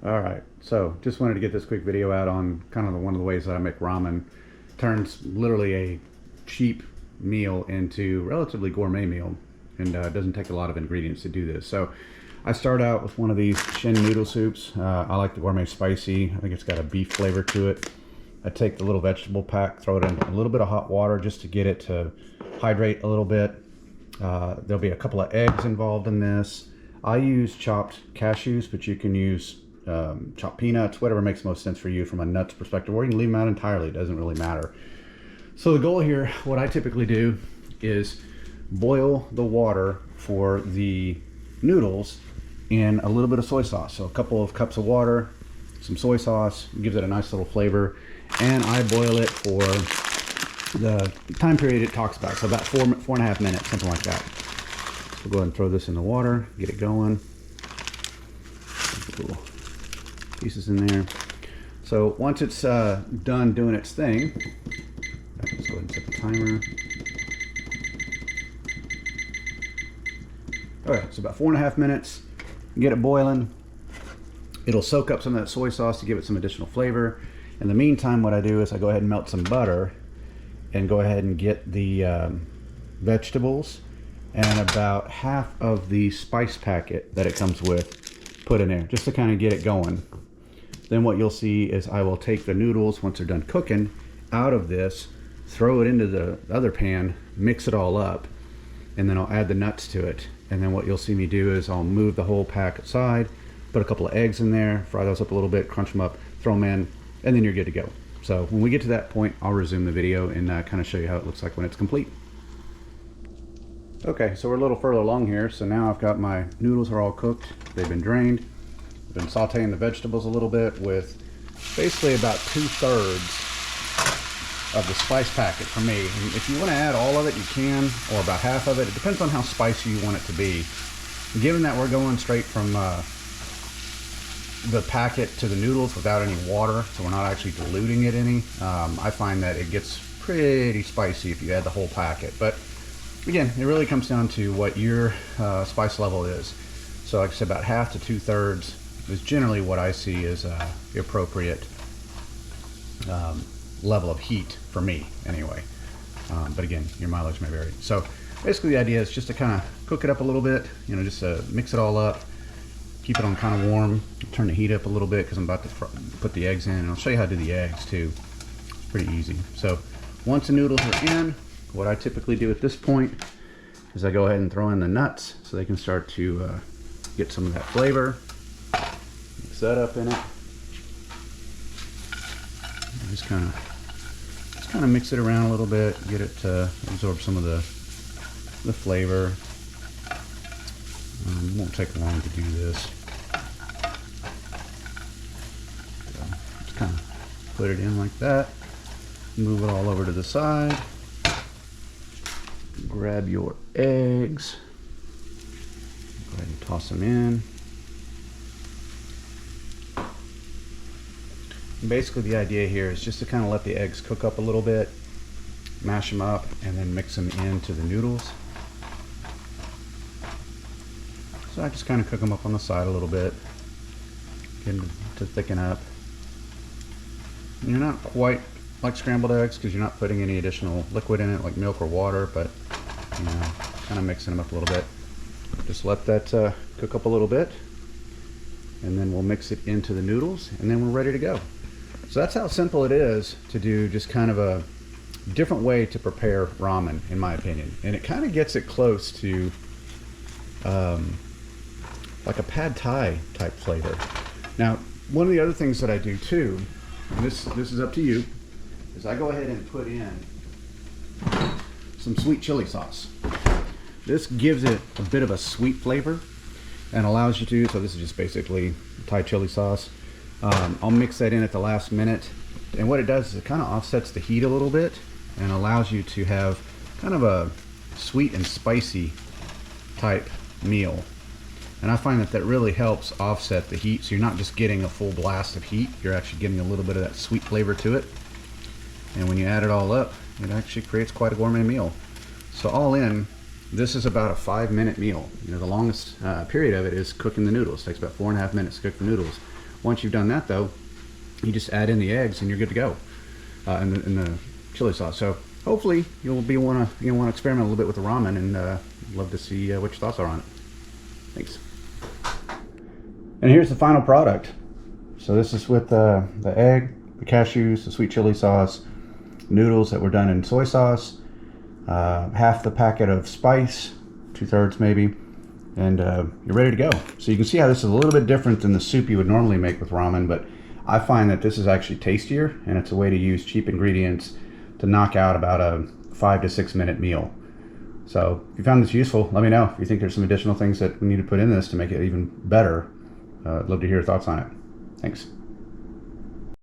All right, so just wanted to get this quick video out on kind of one of the ways that I make ramen. Turns literally a cheap meal into a relatively gourmet meal, and it doesn't take a lot of ingredients to do this. So I start out with one of these Shin noodle soups. I like the gourmet spicy. I think it's got a beef flavor to it. I take the little vegetable pack, throw it in a little bit of hot water just to get it to hydrate a little bit. There'll be a couple of eggs involved in this. I use chopped cashews, but you can use chopped peanuts, whatever makes most sense for you from a nuts perspective, or you can leave them out entirely. It doesn't really matter. So the goal here, what I typically do is boil the water for the noodles in a little bit of soy sauce. So a couple of cups of water, some soy sauce, gives it a nice little flavor. And I boil it for the time period it talks about. So about four and a half minutes, something like that. So we'll go ahead and throw this in the water, get it going. Little pieces in there. So once it's done doing its thing, let's go ahead and set the timer. Okay, so about 4.5 minutes, get it boiling. It'll soak up some of that soy sauce to give it some additional flavor. In the meantime, what I do is I go ahead and melt some butter and go ahead and get the vegetables and about half of the spice packet that it comes with put in there, just to kind of get it going. Then what you'll see is I will take the noodles, once they're done cooking, out of this, throw it into the other pan, mix it all up, and then I'll add the nuts to it. And then what you'll see me do is I'll move the whole pack aside, put a couple of eggs in there, fry those up a little bit, crunch them up, throw them in, and then you're good to go. So when we get to that point, I'll resume the video and kind of show you how it looks like when it's complete. Okay, so we're a little further along here. So now I've got my noodles are all cooked. They've been drained. I've been sauteing the vegetables a little bit with basically about 2/3 of the spice packet for me. And if you want to add all of it, you can, or about half of it. It depends on how spicy you want it to be. Given that we're going straight from the packet to the noodles without any water, so we're not actually diluting it any, I find that it gets pretty spicy if you add the whole packet. But again, it really comes down to what your spice level is. So like I said, about half to 2/3 is generally what I see as the appropriate level of heat for me anyway. But again, your mileage may vary. So basically the idea is just to kind of cook it up a little bit, you know, just to mix it all up, keep it on kind of warm, turn the heat up a little bit because I'm about to put the eggs in, and I'll show you how to do the eggs too. It's pretty easy. So once the noodles are in, what I typically do at this point is I go ahead and throw in the nuts so they can start to get some of that flavor. Mix that up in it. And just kind of mix it around a little bit, get it to absorb some of the flavor. It won't take long to do this. So just kind of put it in like that. Move it all over to the side. Grab your eggs. Go ahead and toss them in. And basically the idea here is just to kind of let the eggs cook up a little bit, mash them up, and then mix them into the noodles. So I just kind of cook them up on the side a little bit, get them to thicken up. And you're not quite like scrambled eggs because you're not putting any additional liquid in it like milk or water, but you know, kind of mixing them up a little bit. Just let that cook up a little bit, and then we'll mix it into the noodles, and then we're ready to go. So that's how simple it is to do, just kind of a different way to prepare ramen, in my opinion. And it kind of gets it close to like a pad thai type flavor. Now, one of the other things that I do too, and this is up to you, is I go ahead and put in some sweet chili sauce. This gives it a bit of a sweet flavor and allows you to, so this is just basically Thai chili sauce. I'll mix that in at the last minute, and what it does is it kind of offsets the heat a little bit and allows you to have kind of a sweet and spicy type meal. And I find that that really helps offset the heat, so you're not just getting a full blast of heat, you're actually getting a little bit of that sweet flavor to it. And when you add it all up, it actually creates quite a gourmet meal. So all in, this is about a 5-minute meal. You know, the longest period of it is cooking the noodles. It takes about 4.5 minutes to cook the noodles. Once you've done that though, you just add in the eggs and you're good to go in the chili sauce. So hopefully you'll want to experiment a little bit with the ramen, and love to see what your thoughts are on it. Thanks. And here's the final product. So this is with the egg, the cashews, the sweet chili sauce, noodles that were done in soy sauce, half the packet of spice, 2/3 maybe, and you're ready to go. So you can see how this is a little bit different than the soup you would normally make with ramen, but I find that this is actually tastier, and it's a way to use cheap ingredients to knock out about a 5 to 6 minute meal. So if you found this useful, let me know. If you think there's some additional things that we need to put in this to make it even better, I'd love to hear your thoughts on it. Thanks.